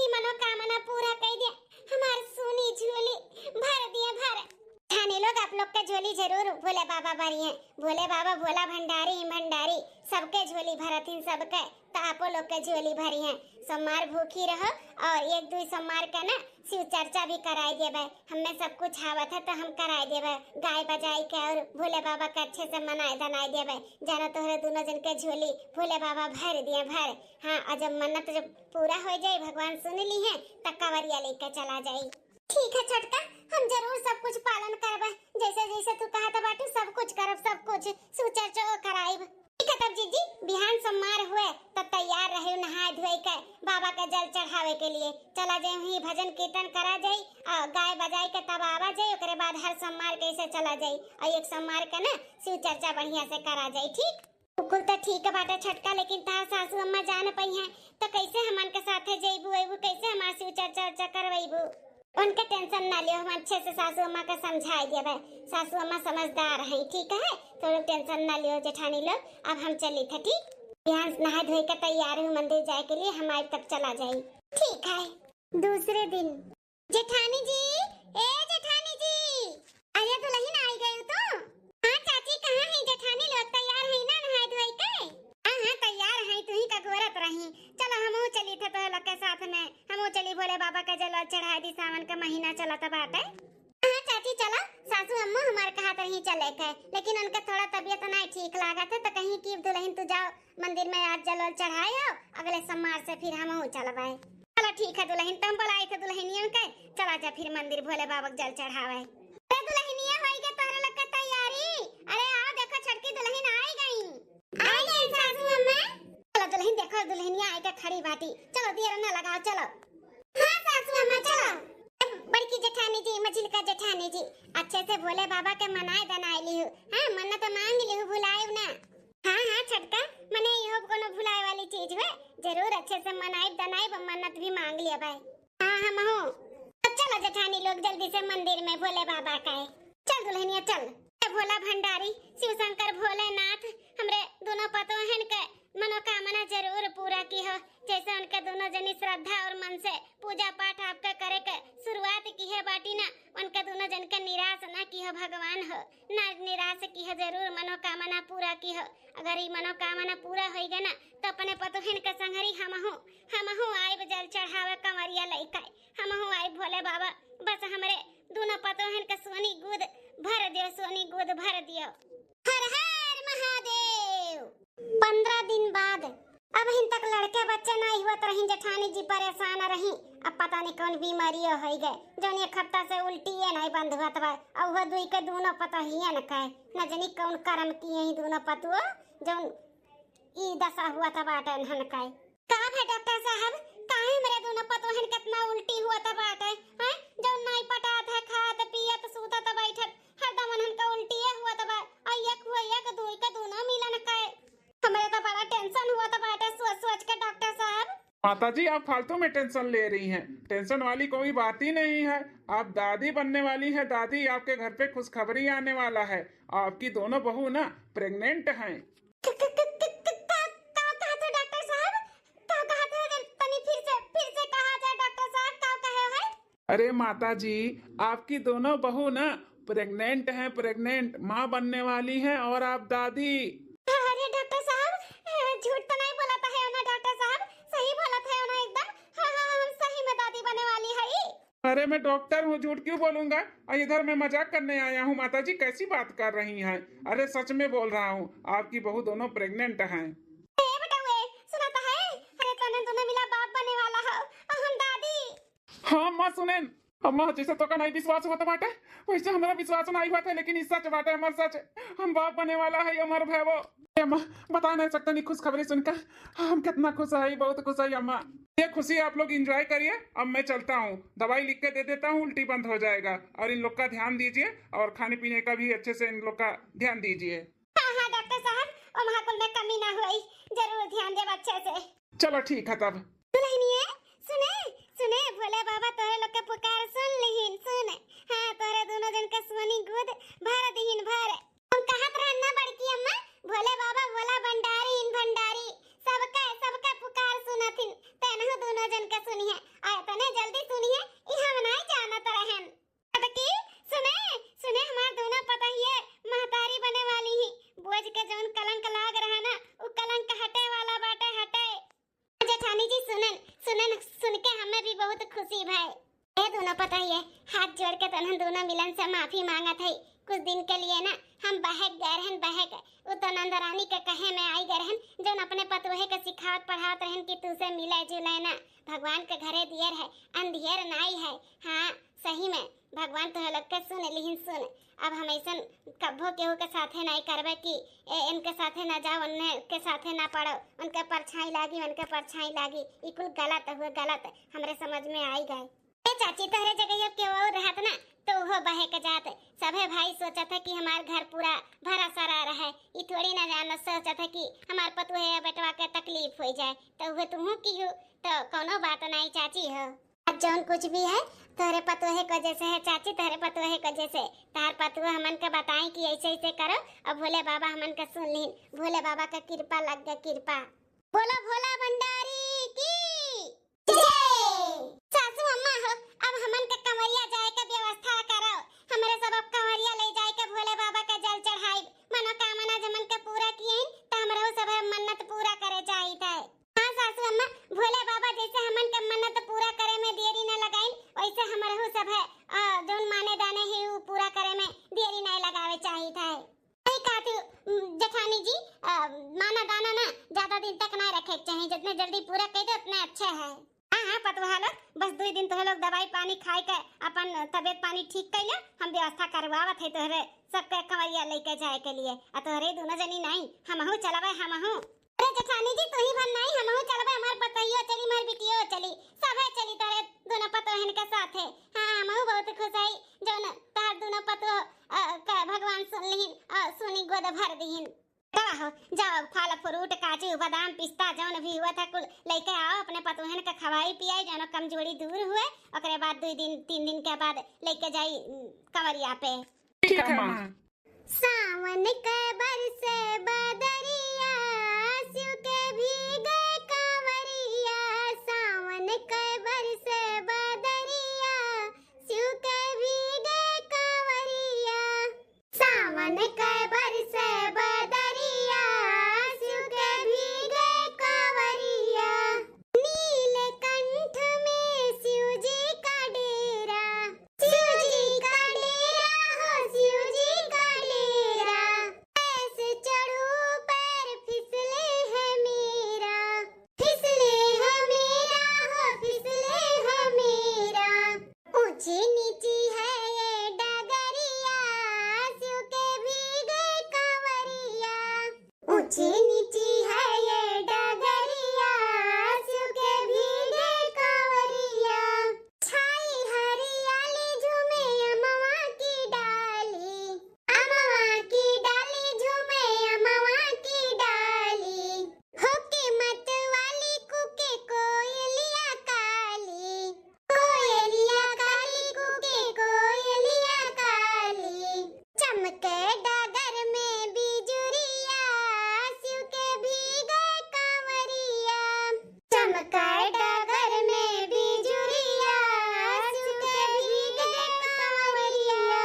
ई मनोकामना पूरा कर दिए, हमार सुनी झोली भर दिए भर। थाने लोग आप लोग का झोली जरूर भोले बाबा भरी है। भोले बाबा भोला भंडारी भंडारी सबके झोली भरथिन, सबके तो आपो लोग के झोली भरी है। सोमवार भूखी रहो और 1-2 सोमवार का ना शिव चर्चा भी कराई देबे, हमें सब कुछ आवत है तो हम कराई देबे, गाय बजाई के और भोले बाबा के अच्छे से मनाए धनाई देबे। जानो तोहरे दोनों जन के झोली भोले बाबा भर दिए भर। हाँ और जब मन्नत जब पूरा हो जाए भगवान सुन ली है तो कंवरिया लेकर चला जाए। ठीक है छटका हम जरूर सब कुछ पालन करबे, जैसे जैसे तू कहा था बाटू सब कुछ करब, सब कुछ सुचर्चा कराइब। ठीक है तब जीजी बिहान सोमवार हुए तो तैयार रहे, नहाए धोए के बाबा का जल चढ़ावे के लिए चला जाए, वहीं भजन कीर्तन करा जाए और गाय बजाई के तब आवा जाए। ओकरे बाद हर सोमवार कैसे चला जाए और 1 सोमवार का ना शिव चर्चा बढ़िया से करा जाए। ठीक बिल्कुल तो ठीक है बाटा छटका, लेकिन तार सासू अम्मा जान पई है तो कैसे हमन के साथे जइबू अइबू, कैसे हमार शिव चर्चा करवइबू? उनके टेंशन ना लियो, हम अच्छे से सासू अम्मा का समझाई देबे, सासू अम्मा समझदार हैं। ठीक है तो टेंशन ना लियो जेठानी लोग, अब हम चली थे। ठीक बिहान नहा धोई के तैयार हूँ मंदिर जाए के लिए, हम आज तक चला जाए। ठीक है दूसरे दिन जेठानी जी, ए जेठानी जी, अरे दुल्हन आई गई तो? हाँ चाची कहाँ है जेठानी लोग, तैयार है ना नहाए धोई के? हाँ तैयार है, तू ही का गोरत रही। चलो हम चली थे तो लोग के साथ में, हम चली भोले बाबा का जल चढ़ाई दी, सावन का महीना चला था बाटे। हाँ चाची चला, सासू अम्मा हमारे कहा ही चले के, लेकिन उनका थोड़ा तबीयत नहीं ठीक लगा था तो कहीं की दुल्हन तू जाओ मंदिर में आज जल चढ़ाए हो, अगले सोमवार से फिर हम चलबे। चलो ठीक है दुल्हन, तुम बुलाई थे दुल्हनियन के, चला जा फिर मंदिर भोले बाबा जल चढ़ावे। अरे दुल्हनिया होई के तोरे लोग का तैयारी, अरे आओ देखो छटकी दुल्हन आई गई सासू अम्मा। चलो दुल्हन देखो दुल्हनिया आई के खड़ी बाटी, चलो देर ना लगाओ चलो। हाँ सासू अम्मा चलो। बड़की जेठानी जी, मझिल का जेठानी जी, अच्छे से भोले बाबा के मनाए दनाए लिहु। हाँ मन्नत मांग लिहु, भुलाए ना। हाँ छटका मने इहो कोनो भुलाए वाली चीज है, जरूर अच्छे से मनाए दनाए मन्नत भी मांग लिया भाई। हाँ हम हो तो चलो जेठानी लोग जल्दी से मंदिर में भोले बाबा का। चल दुल्हनिया चल, भोला भंडारी शिव शंकर भोलेनाथ हमरे दोनों पतोहन के मनोकामना जरूर पूरा की हो। जैसे उनके दोनों जनी श्रद्धा और मन से पूजा पाठ आपका करे के शुरुआत की है बाटी ना, उनके दोनों जन के निराश ना की हो भगवान हो, ना निराश की हो, जरूर मनोकामना पूरा की हो। अगर ये मनोकामना पूरा होई गए ना तो अपने पतोहिन के संगरी हमहू आइब जल चढ़ावे कंवरिया लइका, हमहू आइब भोले बाबा, बस हमरे दोनों पतोहिन के सोनी गोद भर दियो, सोनी गोद भर दियो। हर हर महादेव। 15 दिन बाद अब हिन तक लड़के बच्चे नहीं हुआ तो रही जेठानी जी परेशान रही। अब पता नहीं कौन बीमारी हो गए, जौन एक हफ्ता से उल्टी है नहीं बंद हुआ तब अब वो दुई के दोनों पता ही है न कहे न जनी कौन कर्म किए ही दोनों पतुओ जौन ई दशा हुआ तब आटे न कहे। का है डॉक्टर साहब, काहे मेरे दोनों पतोहन कितना उल्टी हुआ तब आटे हैं, जौन नहीं पटात है, खात पियत सूतत बैठत हरदम उन्हन का उल्टी हुआ तब एक हुआ एक दुई के दोनों मिलन कहे। हमें तो बड़ा टेंशन हुआ था बेटा सोच सोच के डॉक्टर साहब। माताजी आप फालतू में टेंशन ले रही हैं, टेंशन वाली कोई बात ही नहीं है। आप दादी बनने वाली हैं, दादी आपके घर पे खुशखबरी आने वाला है, आपकी दोनों बहू ना प्रेग्नेंट हैं। अरे माताजी आपकी दोनों बहू ना प्रेग्नेंट हैं, प्रेग्नेंट माँ बनने वाली हैं और आप दादी। अरे डॉक्टर साहब झूठ तो नहीं बोला था है ना डॉक्टर साहब, सही बोला था ना एकदम। हाँ हम सही में दादी बनने वाली है। अरे मैं डॉक्टर हूँ, झूठ क्यों बोलूंगा, इधर मैं मजाक करने आया हूँ। माताजी कैसी बात कर रही हैं, अरे सच में बोल रहा हूँ, आपकी बहू दोनों प्रेग्नेंट हैं। हाँ माँ सुने, अम्मा जैसे तो का नहीं विश्वास हुआ बाटे वैसे हमारा विश्वास नहीं हुआ था, लेकिन इस सच बाटे, हमार सच हम बाप बने वाला है अमर भैवो। अम्मा बता नहीं सकता नहीं खुशखबरी सुनकर हम कितना खुश है, बहुत खुश है अम्मा। ये खुशी आप लोग एंजॉय करिए, अब मैं चलता हूँ, दवाई लिख के दे देता हूँ, उल्टी बंद हो जाएगा। और इन लोग का ध्यान दीजिए और खाने पीने का भी अच्छे से इन लोग का ध्यान दीजिए। हाँ डॉक्टर साहब, और महाकुल में कमी ना हुई, जरूर ध्यान देव अच्छे से। चलो ठीक है तब। सुने भोले बाबा तोरे लोग के पुकार सुन लिहिन, सुन हाँ तोरे दोनों जन के सोनी गोद भर दिहिन भर। हम कहत रहन ना बड़की अम्मा, भोले बाबा भोला भंडारी इन भंडारी सबका पुकार सुनथिन, तेनहु दोनों जन के सुनिए, आय तने जल्दी सुनिए, ई हम नहीं जानत रहन। अटकी सुने हमार दोनों पता ही है महतारी बने वाली ही, बोझ के जौन कलंक लाग रहा ना उ कलंक हटे वाला बाटे, हटे। जेठानी जी सुन के हमें भी बहुत खुशी भाई। ये दोनों पता ही है हाथ जोड़ के तनहन दोनों मिलन से माफी मांगत है। कुछ दिन के लिए ना हम बहक गए रहन, बहक वो तो नंदरानी के कहे में आई गए रहन, जो अपने पतोहे के सिखावत पढ़ावत रहन कि तुसे मिले जुले ना, भगवान के घरे दियर है अंधियर नाई है। हाँ सही में भगवान तो लोग के सुन लिहिन, सुन अब हम ऐसा कब्बो केहू के साथे नहीं करबे कि इनके साथे ना जाओ, उनके साथे ना पढ़ो, उनके परछाई लागी, ई कुल गलत हुए, गलत हमरे समझ में आई गए। ए चाची तोहरे जगह अब केहू और रहत ना तो वो बहे के जात, सभे भाई सोचत है कि हमार घर पूरा भरा सरा रहे, ई थोड़ी ना जान सोचत है कि हमार पतोहे बेटवा के तकलीफ हो जाए, तो वो तुमहू की हो तो कोनो बात नहीं चाची हो। अब जौन कुछ भी है तोहरे पतोहे को जैसे है चाची, तोहरे पतोहे को जैसे तार पतोहे हमन के बताएं कि ऐसे ऐसे करो, अब भोले बाबा हमन के सुन लीन, भोले बाबा का कृपा लग गया, कृपा। बोलो भोला भंडारी की जय। सासू अम्मा हो अब हमन के कंवरिया जाए के व्यवस्था करो, हमरे सब अब कंवरिया ले जाए के भोले बाबा के जल चढ़ाई, मनोकामना जमन के पूरा किए त हमरो सब मन्नत पूरा करे जाई है। हां सासू अम्मा, भोले बाबा जैसे हमन के मन्नत पूरा करे में देरी न लगाइन, वैसे हमरो सब है जोन माने दाने है वो पूरा करे में देरी नहीं लगावे चाहिए था। नहीं कहती जेठानी जी, माना दाना ना ज्यादा दिन तक नहीं रखे चाहिए, जितने जल्दी पूरा कर दे उतने अच्छे है। हाँ पतवा लोग बस 2 दिन तो लोग दवाई पानी खाए के अपन तबियत पानी ठीक कर ले, हम व्यवस्था करवावत है तोहरे सबके कंवरिया लेके जाए के लिए। आ तोहरे दोनों जनी नहीं हमहू चलबे, हमहू। अरे जेठानी जी तू ही भन नहीं हमहू चलबे, हमार पतइयो चली, हमार बिटियो चली, सबे चली तोरे दोनों पतोहन के साथे। हां हमहू बहुत खुश हई जौन तार दोनों पतो का भगवान सुन लिहिन और सुनी गोद भर दिहिन। हो जाओ फल फ्रूट काजू बादाम पिस्ता जौन भी हुआ था कुल लेके आओ, अपने पतोहन के खवाई पियाई, जौन कमजोरी दूर हुए, ओकरे बाद 2 दिन 3 दिन के बाद लेके जाई कंवरिया पे। ठीक है मां। सावन के बरसे बदरिया शिव के भीगे कांवरिया, सावन के बरसे बदरिया, शिव के भीगे कांवरिया, सावन के बरसे बदरिया, शिव के भीगे कांवरिया। नीलकंठ में शिव जी का डेरा, शिव जी का डेरा हो, शिव जी का डेरा। ऐसे चढ़ूं पैर फिसले है मेरा, फिसले है मेरा हो, फिसले है मेरा। ऊंची नीची है ये डगरिया, शिव के भीगे कांवरिया, ऊंची नीची है ये डगरिया, शिव के भीगे कांवरिया। छाई हरियाली झूमे अमवा की डाली, अमवा की डाली झूमे अमवा की डाली। होके मत वाली कुके कोयलिया काली, कोयलिया काली कुके कोयलिया काली। चमके डगर में बिजुरिया, शिव के भीगे कांवरिया, चमके डगर में बिजुरिया, शिव के भीगे कांवरिया।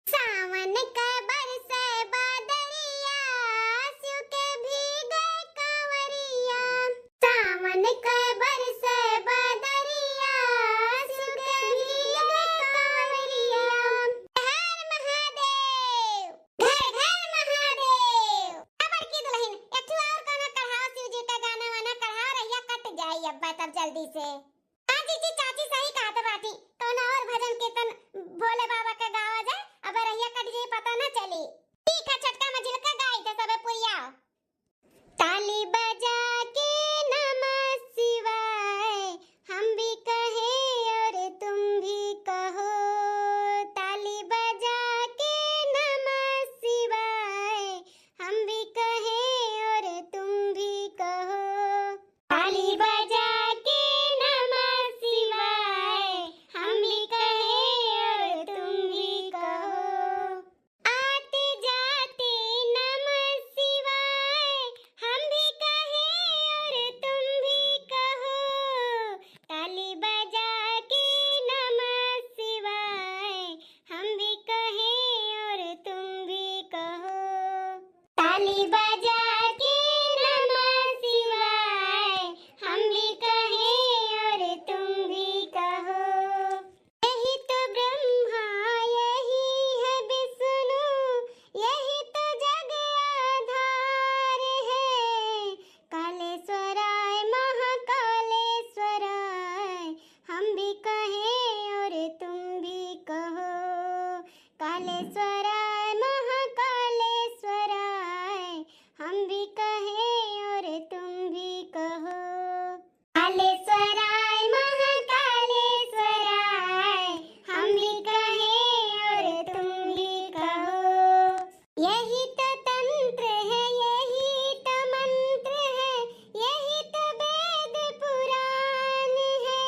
सावन के बरसे बदरिया, शिव के भीगे कांवरिया, सावन के बरसे बदरिया, शिव के भीगे कांवरिया। हर महादेव, घर घर महादेव। अबर की दुल्हन एक ठो और गाना कढ़ाओ, शिव जी का गाना वाना कढ़ाओ, रहिया कट जाई अब तब जल्दी से। हाँ जी चाची सही कहत बाटी, कौन और भजन कीर्तन भोले बाबा का गावा जाए, अब रहिया कट जाई पता ना चली। ठीक है छटका मजिल का गाई थे सबे पुरिया। ताली बजा के नमः शिवाय, हम भी कहे और तुम भी कहो। ताली बजा के नमः शिवाय, हम भी कहे और तुम भी कहो। ताली बजा के नमः शिवाय, हम भी कहे और तुम भी कहो। आते जाते नमः शिवाय, हम भी कहे और तुम भी कहो। ताली बजा के नमः शिवाय, हम भी कहे और तुम भी कहो। ताली बजा के नमः शिवाय, हम भी कहे और तुम भी कहो। यही तो ब्रह्मा, यही है विष्णु, यही तो जग आधार है। कालेश्वराय महाकालेश्वराय, हम भी कहे और तुम भी कहो। कालेश्वराय महाकालेश्वराय, हम भी कहे और तुम भी कहो। कालेश्वराय महाकालेश्वराय, हम भी कहे और तुम भी कहो। यही तो तंत्र है, यही तो मंत्र है, यही तो वेद पुराण है।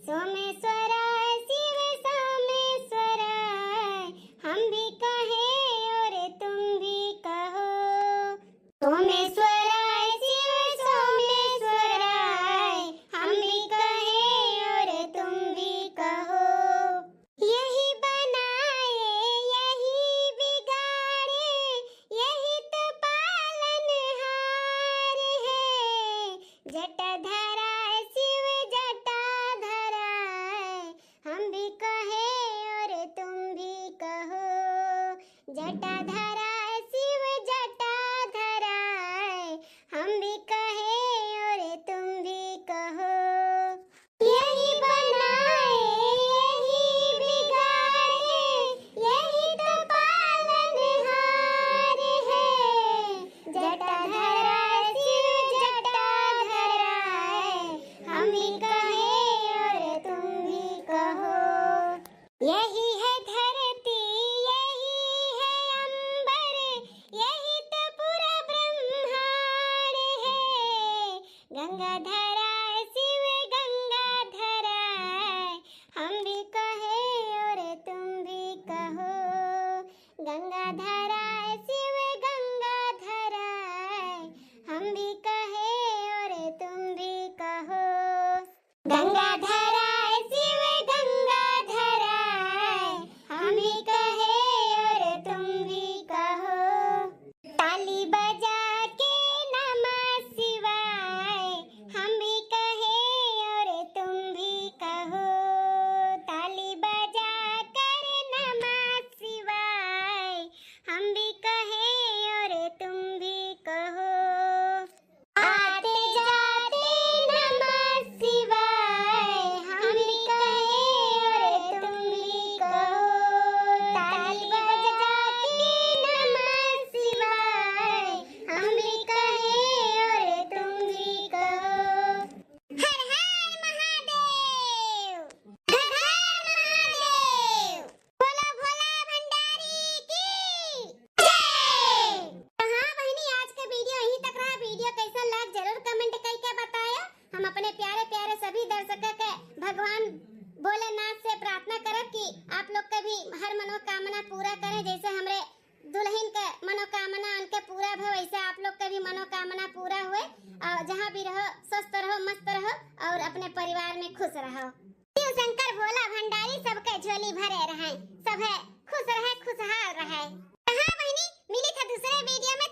सोमेश्वराय शिव सोमेश्वराय, हम भी कहे और तुम भी कहो। सोमेश्वराय शिव सोमेश्वराय, हम भी कहे और तुम भी कहो। यही बनाए, यही बिगाड़े, यही तो पालनहार है। जटाधराय शिव जटाधराय, हम भी कहे और तुम भी कहो। जटाधराय शिव जटाधराय, हम भी कहे और तुम भी कहो। यही बनाए, यही बिगाड़े, यही तो पालनहार है। जटाधराय शिव जटाधराय, हम भी कहे और तुम भी कहो। यही है धरती, यही है अंबर, यही तो पूरा ब्रह्मांड है। गंगाधराय शिव गंगाधराय, हम भी कहे और तुम भी कहो। गंगाधराय शिव गंगाधराय, हम भी कहे भोलेनाथ से प्रार्थना करब कि आप लोग का भी हर मनोकामना पूरा करे, जैसे हमरे दुल्हन का मनोकामना उनके पूरा हो वैसे आप लोग का भी मनोकामना पूरा हुए और जहाँ भी रहो स्वस्थ रहो, मस्त रहो और अपने परिवार में खुश रहो। शिव शंकर भोला भंडारी सबके झोली भरे रहे, सब है खुश रहे, खुशहाल रहे। हाँ बहनी, मिली था दूसरे वीडियो में।